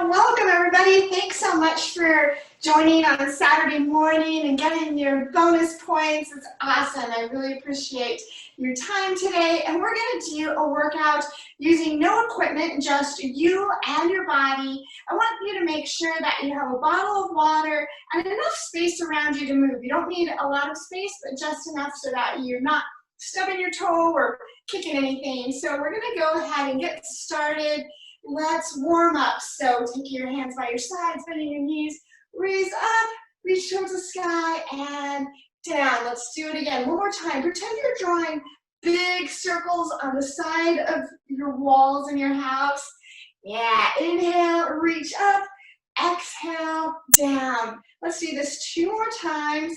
So welcome everybody. Thanks so much for joining on a Saturday morning and getting your bonus points. It's awesome. I really appreciate your time today. And we're going to do a workout using no equipment, just you and your body. I want you to make sure that you have a bottle of water and enough space around you to move. You don't need a lot of space, but just enough so that you're not stubbing your toe or kicking anything. So we're going to go ahead and get started. Let's warm up. So take your hands by your sides, bending your knees, raise up, reach towards the sky, and down. Let's do it again. One more time. Pretend you're drawing big circles on the side of your walls in your house. Yeah, inhale, reach up, exhale, down. Let's do this 2 more times.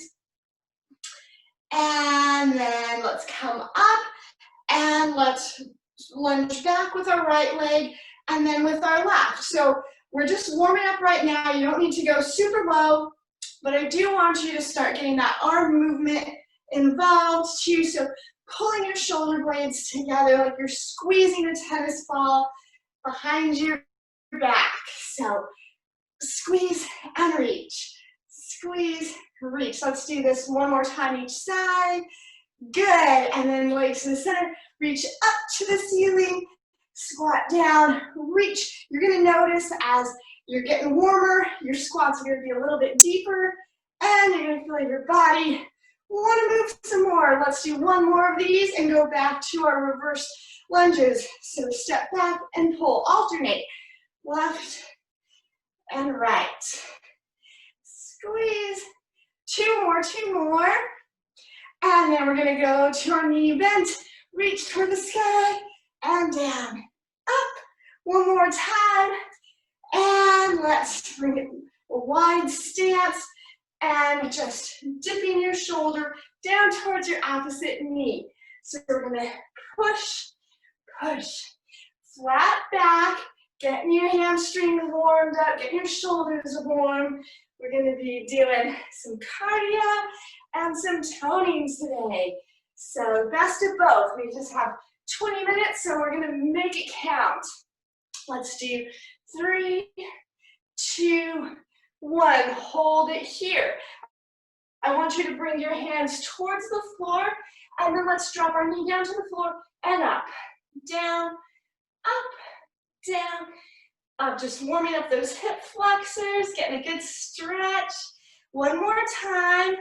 And then let's come up, and let's lunge back with our right leg, and then with our left. So we're just warming up right now. You don't need to go super low, but I do want you to start getting that arm movement involved too. So pulling your shoulder blades together like you're squeezing a tennis ball behind your back. So squeeze and reach, squeeze, reach. Let's do this one more time each side. Good, and then legs to the center, reach up to the ceiling, squat down, reach. You're gonna notice as you're getting warmer, your squats are gonna be a little bit deeper, and you're gonna feel your body wanna move some more. Let's do one more of these and go back to our reverse lunges. So step back and pull, alternate, left and right. Squeeze, two more. And then we're gonna go to our knee bent, reach toward the sky, and down, up. One more time, and let's bring it a wide stance, and just dipping your shoulder down towards your opposite knee. So we're gonna push, flat back, getting your hamstrings warmed up, getting your shoulders warm. We're gonna be doing some cardio and some tonings today. So best of both. We just have 20 minutes, so we're gonna make it count. Let's do 3, 2, 1. Hold it here. I want you to bring your hands towards the floor, and then let's drop our knee down to the floor and up, down, up, just warming up those hip flexors, getting a good stretch. One more time,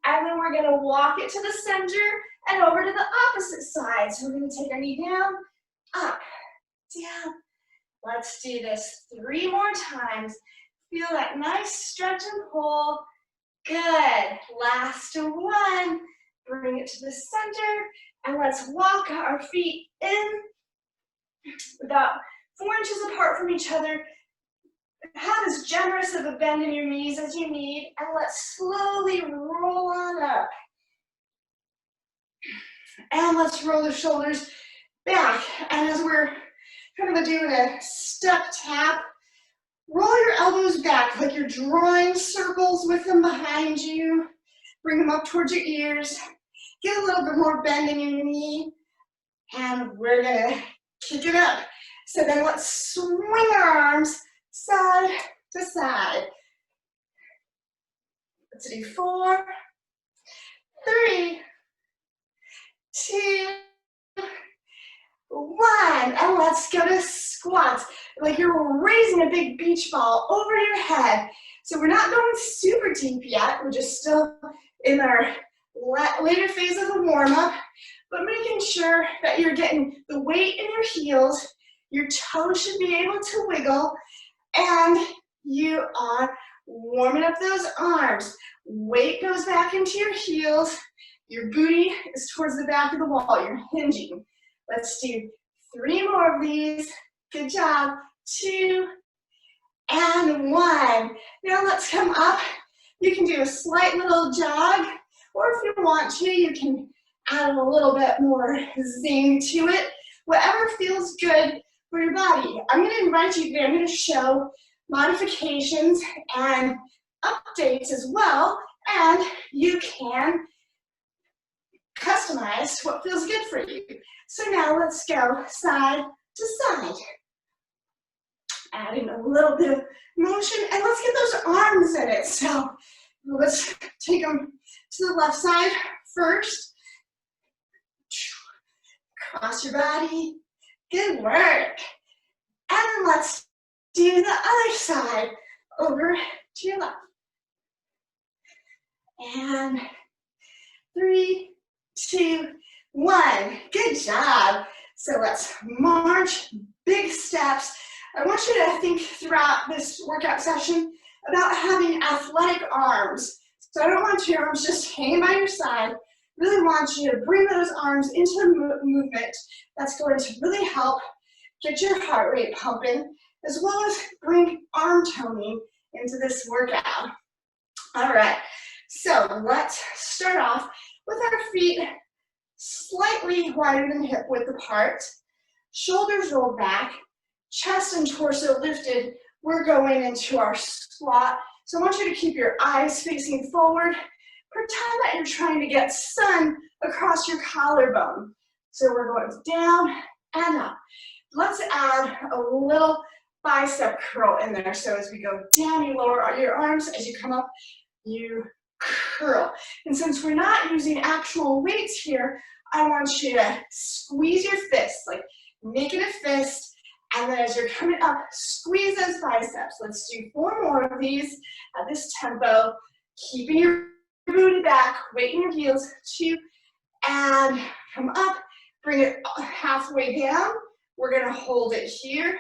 and then we're gonna walk it to the center and over to the opposite side. So we're gonna take our knee down, up, down. Let's do this 3 more times. Feel that nice stretch and pull. Good, last one. Bring it to the center, and let's walk our feet in about 4 inches apart from each other. Have as generous of a bend in your knees as you need, and let's slowly roll on up. And let's roll the shoulders back. And as we're kind of doing a step tap, roll your elbows back like you're drawing circles with them behind you. Bring them up towards your ears. Get a little bit more bend in your knee, and we're gonna kick it up. So then let's swing our arms side to side. Let's do 4, 3, 2, 1. And let's go to squats. Like you're raising a big beach ball over your head. So we're not going super deep yet. We're just still in our later phase of the warm-up, but making sure that you're getting the weight in your heels. Your toes should be able to wiggle, and you are warming up those arms. Weight goes back into your heels. Your booty is towards the back of the wall. You're hinging. Let's do 3 more of these. Good job. 2 and 1. Now let's come up. You can do a slight little jog, or if you want to, you can add a little bit more zing to it. Whatever feels good for your body. I'm going to invite you, I'm going to show modifications and updates as well, and you can customize what feels good for you. So now let's go side to side. Adding a little bit of motion, and let's get those arms in it. So let's take them to the left side first. Cross your body. Good work. And let's do the other side over to your left. And 3, 2, 1. Good job. So let's march, big steps. I want you to think throughout this workout session about having athletic arms. So I don't want your arms just hanging by your side. Really want you to bring those arms into the movement. That's going to really help get your heart rate pumping, as well as bring arm toning into this workout. All right, so let's start off with our feet slightly wider than hip width apart, shoulders rolled back, chest and torso lifted. We're going into our squat. So I want you to keep your eyes facing forward. Pretend that you're trying to get sun across your collarbone. So we're going down and up. Let's add a little bicep curl in there. So as we go down, you lower your arms. As you come up, you curl. And since we're not using actual weights here, I want you to squeeze your fists, like make it a fist. And then as you're coming up, squeeze those biceps. Let's do 4 more of these at this tempo, keeping your booty back, weight in your heels, 2, and come up, bring it halfway down. We're gonna hold it here,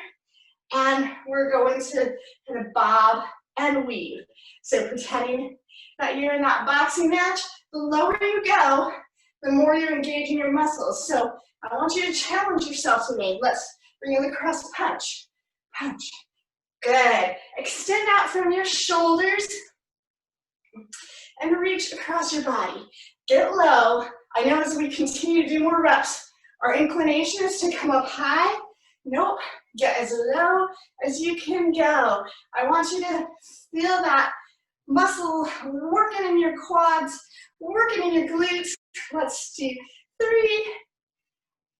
and we're going to kind of bob and weave. So pretending that you're in that boxing match, the lower you go, the more you're engaging your muscles. So I want you to challenge yourself today. Let's bring in the cross punch, punch. Good. Extend out from your shoulders and reach across your body. Get low. I know as we continue to do more reps, our inclination is to come up high. Nope, get as low as you can go. I want you to feel that muscle working in your quads, working in your glutes. Let's do 3,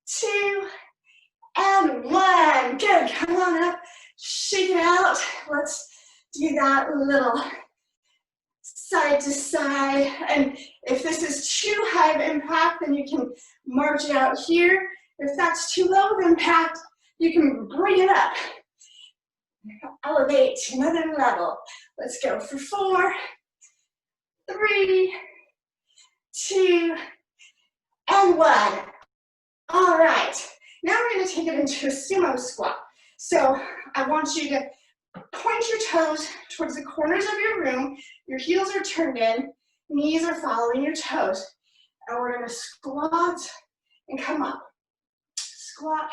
2, and 1. Good, come on up, shake it out. Let's do that little side to side. And if this is too high of impact, then you can march it out here. If that's too low of impact, you can bring it up. Elevate to another level. Let's go for 4, 3, 2, and 1. All right, now we're going to take it into a sumo squat. So I want you to point your toes towards the corners of your room. Your heels are turned in, knees are following your toes. And we're going to squat and come up. Squat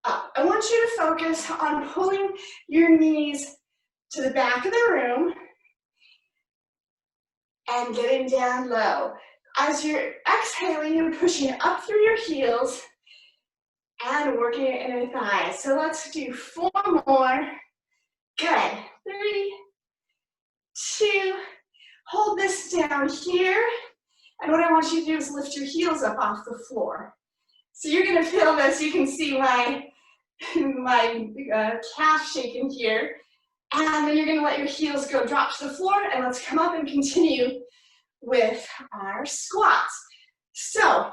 up. I want you to focus on pulling your knees to the back of the room and getting down low. As you're exhaling, you're pushing up through your heels and working it in your thighs. So let's do 4 more. Good. 3, 2, hold this down here. And what I want you to do is lift your heels up off the floor. So you're gonna feel this. You can see my calf shaking here. And then you're gonna let your heels go drop to the floor, and let's come up and continue with our squats. So,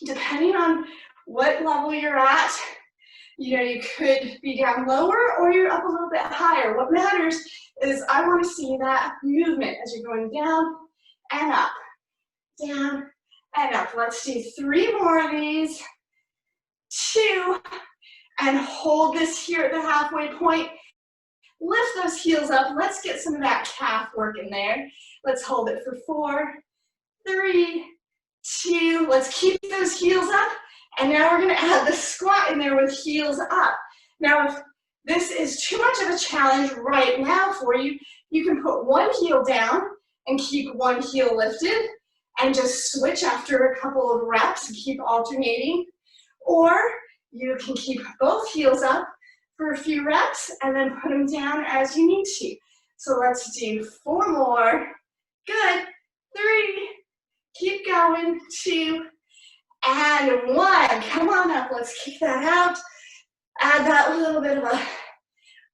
depending on what level you're at, you could be down lower or you're up a little bit higher. What matters is I want to see that movement as you're going down and up, down and up. Let's do 3 more of these. 2, and hold this here at the halfway point. Lift those heels up. Let's get some of that calf work in there. Let's hold it for 4, 3, 2. Let's keep those heels up. And now we're going to add the squat in there with heels up. Now, if this is too much of a challenge right now for you, you can put one heel down and keep one heel lifted and just switch after a couple of reps and keep alternating. Or you can keep both heels up for a few reps and then put them down as you need to. So let's do 4 more. Good. 3. Keep going. 2. And 1. Come on up. Let's kick that out. Add that little bit of a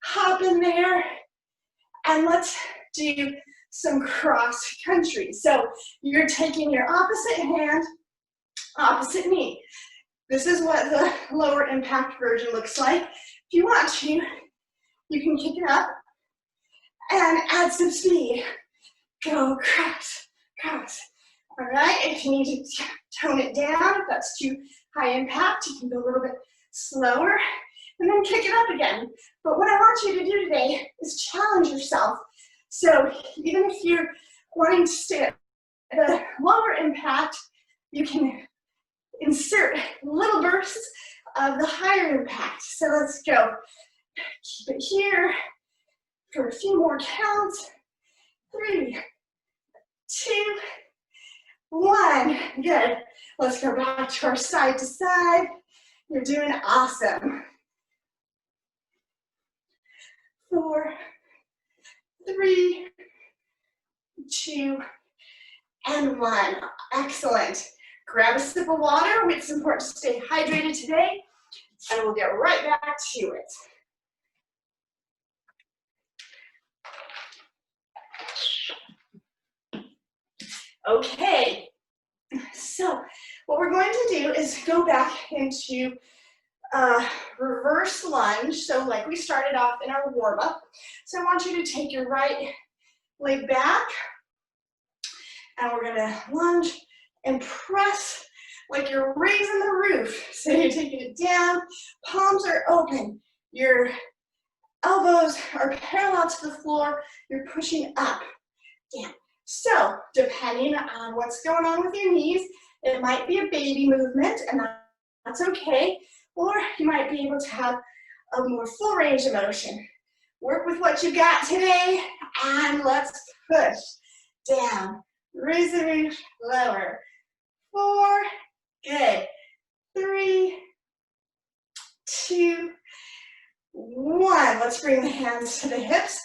hop in there, and let's do some cross country. So you're taking your opposite hand, opposite knee. This is what the lower impact version looks like. If you want to, you can kick it up and add some speed. Go cross, cross. All right, if you need to tone it down, if that's too high impact, you can go a little bit slower and then kick it up again. But what I want you to do today is challenge yourself. So even if you're wanting to stay at the lower impact, you can insert little bursts of the higher impact. So let's go. Keep it here for a few more counts. 3, 2, 1. Good. Let's go back to our side to side. You're doing awesome. 4, 3, 2, and 1. Excellent. Grab a sip of water. It's important to stay hydrated today, and we'll get right back to it. Okay, so what we're going to do is go back into reverse lunge. So like we started off in our warm-up. So I want you to take your right leg back, and we're gonna lunge and press like you're raising the roof. So you're taking it down, palms are open, your elbows are parallel to the floor, you're pushing up, down. So depending on what's going on with your knees, it might be a baby movement, and that's okay, or you might be able to have a more full range of motion. Work with what you got today, and let's push down, raise the roof, lower. 4, good. 3, 2, 1. Let's bring the hands to the hips.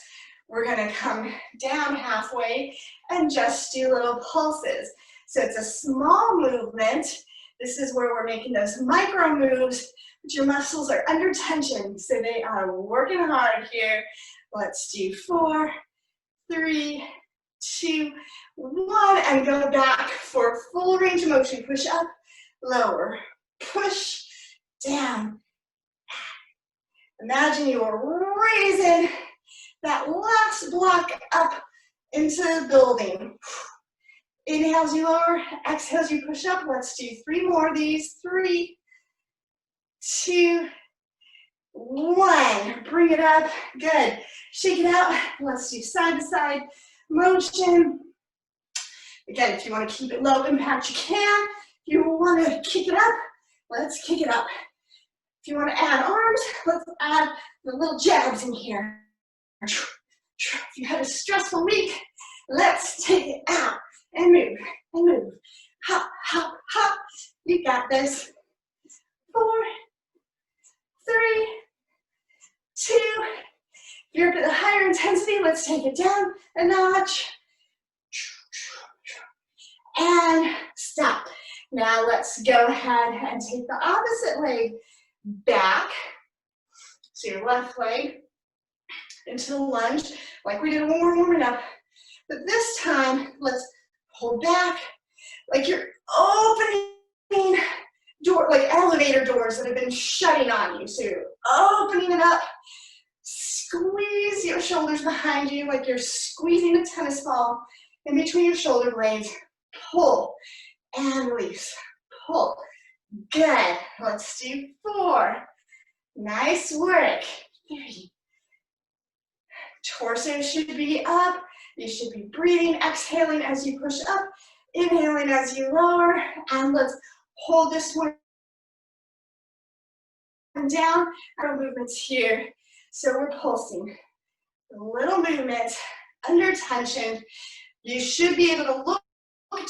We're gonna come down halfway and just do little pulses. So it's a small movement. This is where we're making those micro moves, but your muscles are under tension, so they are working hard here. Let's do 4, 3, 2, 1, and go back for full range of motion. Push up, lower, push, down. Imagine you are raising that last block up into the building. Inhale as you lower, exhale as you push up. Let's do 3 more of these. 3, 2, 1. Bring it up. Good. Shake it out. Let's do side to side motion. Again, if you want to keep it low impact, you can. If you want to kick it up, let's kick it up. If you want to add arms, let's add the little jabs in here. If you had a stressful week, let's take it out and move and move. Hop, hop, hop. You got this. 4, 3, 2. If you're up at the higher intensity, let's take it down a notch. And stop. Now let's go ahead and take the opposite leg back. So your left leg into the lunge, like we did when we were warming up. But this time, let's pull back, like you're opening door, like elevator doors that have been shutting on you. So you're opening it up. Squeeze your shoulders behind you, like you're squeezing a tennis ball in between your shoulder blades. Pull and release. Pull. Good. Let's do 4. Nice work. 3. Torso should be up. You should be breathing, exhaling as you push up, inhaling as you lower, and let's hold this one down. Our movements here. So we're pulsing. Little movement under tension. You should be able to look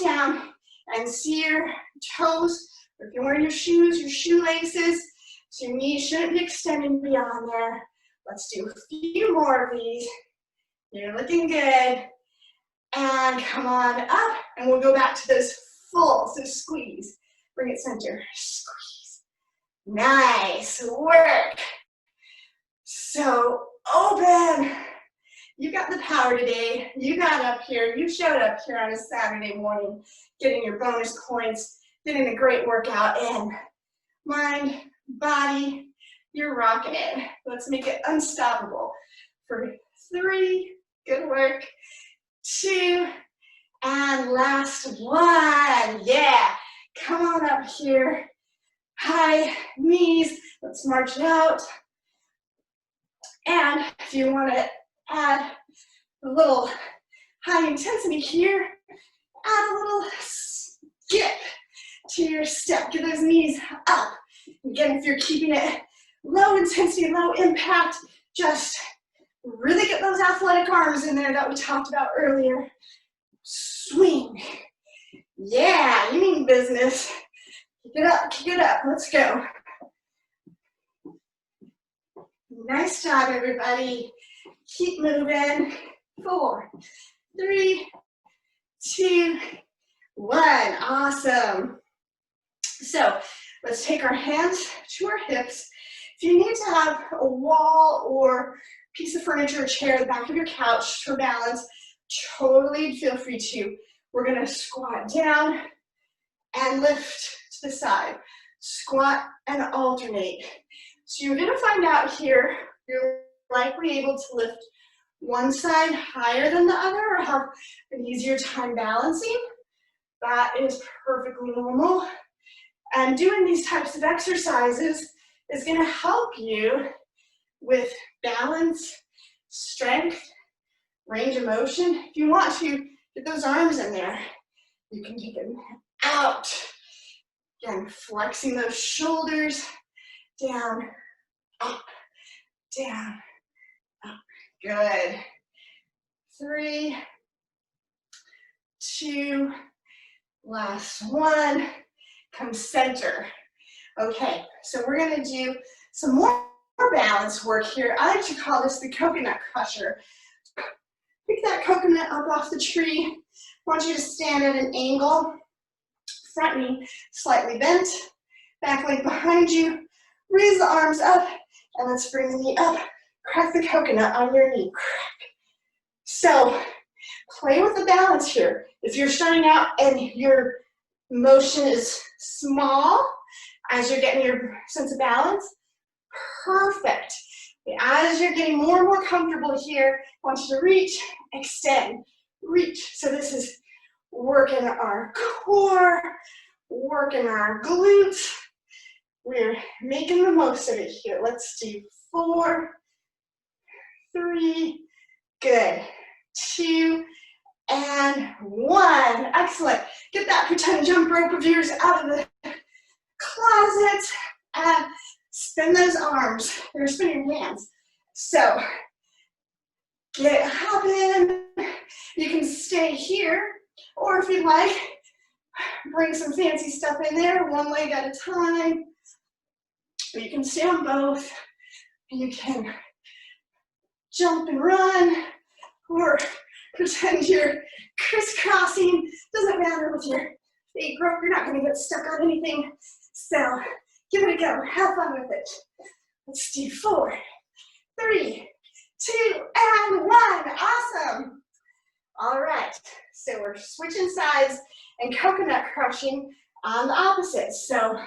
down and see your toes. If you're wearing your shoes, your shoelaces, so your knees shouldn't be extending beyond there. Let's do a few more of these. You're looking good. And come on up, and we'll go back to those full, so squeeze. Bring it center, squeeze. Nice work. So open. You got the power today. You got up here. You showed up here on a Saturday morning, getting your bonus points, getting a great workout in. Mind, body, you're rocking it. Let's make it unstoppable. For 3, good work. 2, and last one. Yeah, come on up here. High knees. Let's march it out. And if you want to add a little high intensity here, add a little skip to your step. Get those knees up. Again, if you're keeping it low intensity, low impact, just really get those athletic arms in there that we talked about earlier. Swing. Yeah, you mean business. Kick it up, kick it up. Let's go. Nice job, everybody. Keep moving. 4, 3, 2, 1. Awesome. So let's take our hands to our hips. If you need to have a wall or piece of furniture, a chair, the back of your couch for balance, totally feel free to. We're going to squat down and lift to the side. Squat and alternate. So you're going to find out here, you're likely able to lift one side higher than the other or have an easier time balancing. That is perfectly normal. And doing these types of exercises is going to help you with balance, strength, range of motion. If you want to get those arms in there, you can take them out. Again, flexing those shoulders, down, up, down, up. Good. 3, 2, last one. Come center. Okay, so we're going to do some more balance work here. I like to call this the coconut crusher. Pick that coconut up off the tree. I want you to stand at an angle. Front knee slightly bent. Back leg behind you. Raise the arms up. And let's bring the knee up. Crack the coconut on your knee. Crack. So play with the balance here. If you're starting out and your motion is small as you're getting your sense of balance, perfect. As you're getting more and more comfortable here, I want you to reach, extend, reach. So this is working our core, working our glutes. We're making the most of it here. Let's do 4, 3, good, 2, and 1. Excellent. Get that pretend jump rope of yours out of the closet and spin those arms, or spin your hands. So get it hopping. You can stay here, or if you'd like, bring some fancy stuff in there, one leg at a time. You can stay on both. You can jump and run, or pretend you're crisscrossing. Doesn't matter with your feet rope, you're not going to get stuck on anything. So give it a go, have fun with it. Let's do 4, 3, 2, and 1. Awesome. All right, so we're switching sides and coconut crushing on the opposite. So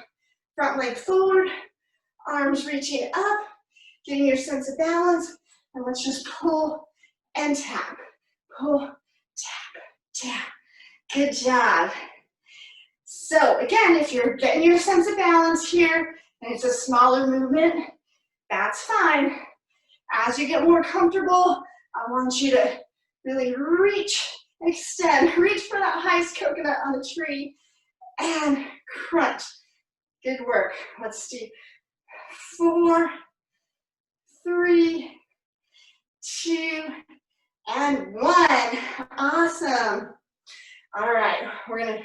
front leg forward, arms reaching up, getting your sense of balance, and let's just pull and tap. Pull, tap, tap. Good job. So again, if you're getting your sense of balance here, and it's a smaller movement, that's fine. As you get more comfortable, I want you to really reach, extend, reach for that highest coconut on the tree, and crunch. Good work. Let's do 4, 3, 2, and 1. Awesome. All right, we're gonna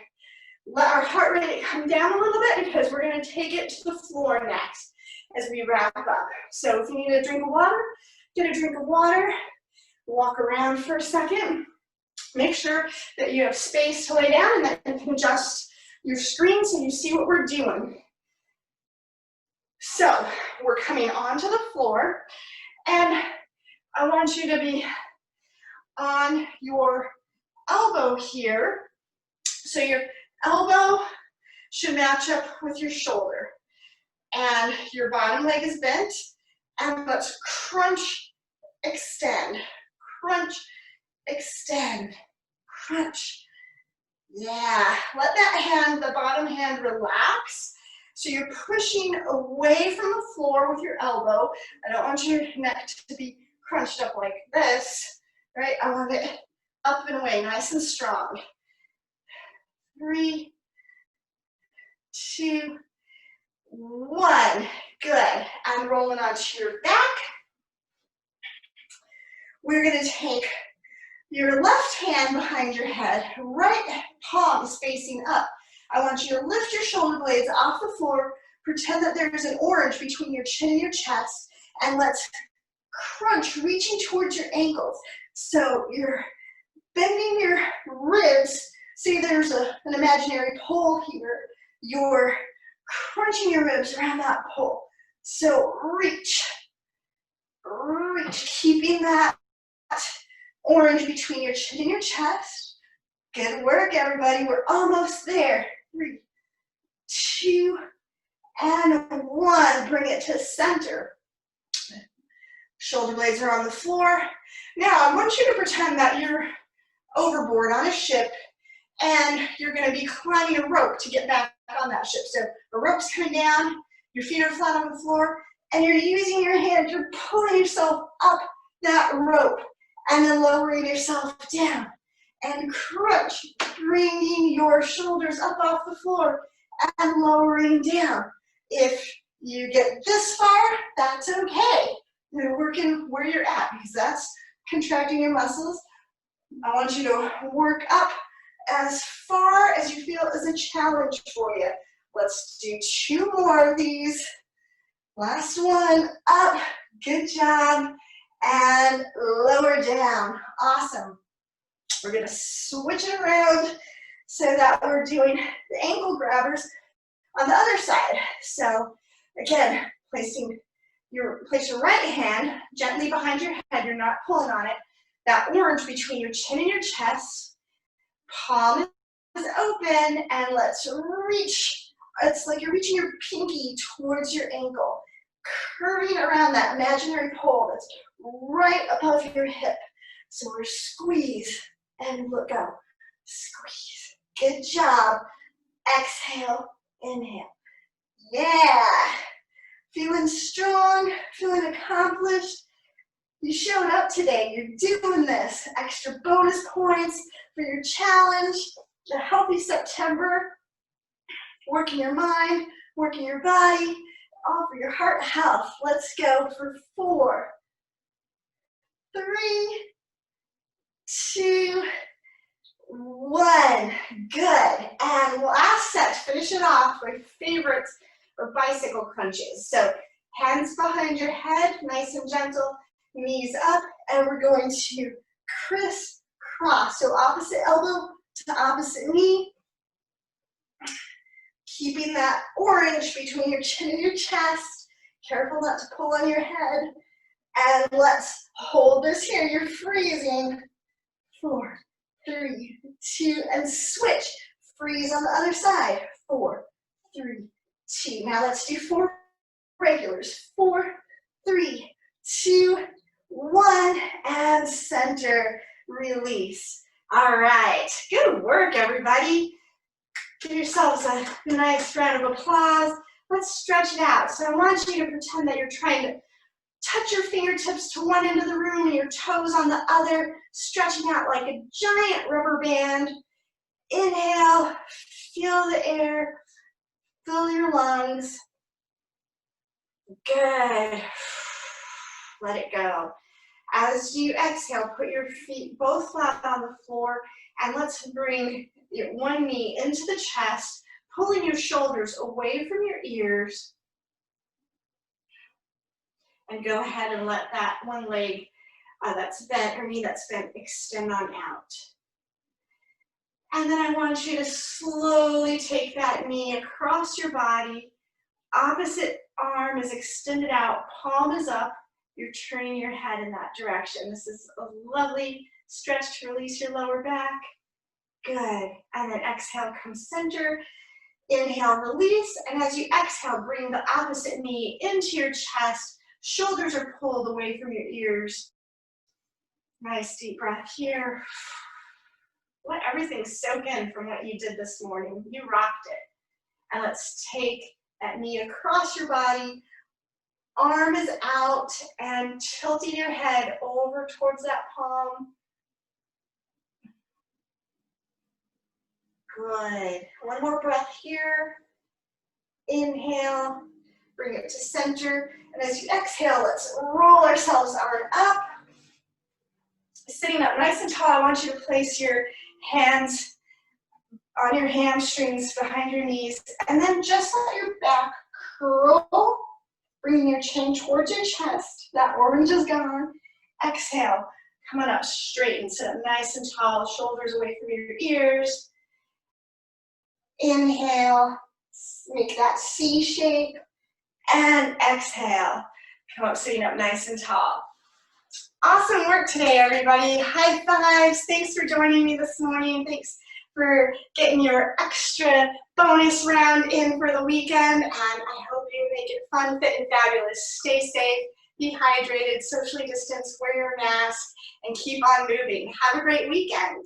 let our heart rate come down a little bit because we're gonna take it to the floor next as we wrap up. So if you need a drink of water, get a drink of water, walk around for a second. Make sure that you have space to lay down and that you can adjust your screen so you see what we're doing. So we're coming onto the floor, and I want you to be on your elbow here. So your elbow should match up with your shoulder. And your bottom leg is bent. And let's crunch, extend, crunch, extend, crunch. Yeah, let that hand, the bottom hand, relax. So you're pushing away from the floor with your elbow. I don't want your neck to be crunched up like this, right? I want it up and away, nice and strong. 3, 2, 1. Good. And rolling onto your back. We're going to take your left hand behind your head, right palm is facing up. I want you to lift your shoulder blades off the floor, pretend that there's an orange between your chin and your chest, and let's crunch, reaching towards your ankles. So you're bending your ribs, say there's an imaginary pole here, you're crunching your ribs around that pole. So reach, keeping that orange between your chin and your chest. Good work, everybody. We're almost there. 3, 2, and 1. Bring it to center. Shoulder blades are on the floor. Now, I want you to pretend that you're overboard on a ship and you're going to be climbing a rope to get back on that ship. So the rope's coming down, your feet are flat on the floor, and you're using your hand, you're pulling yourself up that rope and then lowering yourself down. And crunch, bringing your shoulders up off the floor and lowering down. If you get this far, that's okay. You're working where you're at because that's contracting your muscles. I want you to work up as far as you feel is a challenge for you. Let's do 2 more of these. Last one, up, good job, and lower down, awesome. We're gonna switch it around so that we're doing the ankle grabbers on the other side. So again, place your right hand gently behind your head, you're not pulling on it. That orange between your chin and your chest, palm is open, and let's reach. It's like you're reaching your pinky towards your ankle, curving around that imaginary pole that's right above your hip. So we're squeeze and look go. Squeeze. Good job. Exhale, inhale. Yeah. Feeling strong, feeling accomplished. You showed up today. You're doing this. Extra bonus points for your challenge. A healthy September. Working your mind, working your body, all for your heart health. Let's go for 4, 3, 2, 1. Good. And last set, finish it off. My favorites are bicycle crunches. So hands behind your head, nice and gentle, knees up, and we're going to crisscross. So opposite elbow to opposite knee. Keeping that orange between your chin and your chest. Careful not to pull on your head. And let's hold this here. You're freezing. 4, 3, 2, and switch. Freeze on the other side. 4, 3, 2. Now let's do 4 regulars. 4, 3, 2, 1, and center. Release. All right. Good work, everybody. Give yourselves a nice round of applause. Let's stretch it out. So I want you to pretend that you're trying to touch your fingertips to one end of the room and your toes on the other, stretching out like a giant rubber band. Inhale, feel the air, fill your lungs. Good. Let it go. As you exhale, put your feet both flat on the floor, and let's bring your one knee into the chest, pulling your shoulders away from your ears. And go ahead and let that one leg that's bent, or knee that's bent, extend on out. And then I want you to slowly take that knee across your body. Opposite arm is extended out, palm is up, you're turning your head in that direction. This is a lovely stretch to release your lower back. Good. And then exhale, come center. Inhale, release. And as you exhale, bring the opposite knee into your chest. Shoulders are pulled away from your ears. Nice deep breath here. Let everything soak in from what you did this morning. You rocked it. And let's take that knee across your body. Arm is out and tilting your head over towards that palm. Good. One more breath here. Inhale, bring it to center. And as you exhale, let's roll ourselves arm up. Sitting up nice and tall, I want you to place your hands on your hamstrings behind your knees. And then just let your back curl, bringing your chin towards your chest. That orange is gone. Exhale, come on up straight and sit up nice and tall, shoulders away from your ears. Inhale, make that C shape. And exhale, come up sitting up nice and tall. Awesome work today, everybody. High fives. Thanks for joining me this morning. Thanks for getting your extra bonus round in for the weekend. And I hope you make it fun, fit, and fabulous. Stay safe, be hydrated, socially distanced, wear your mask, and keep on moving. Have a great weekend.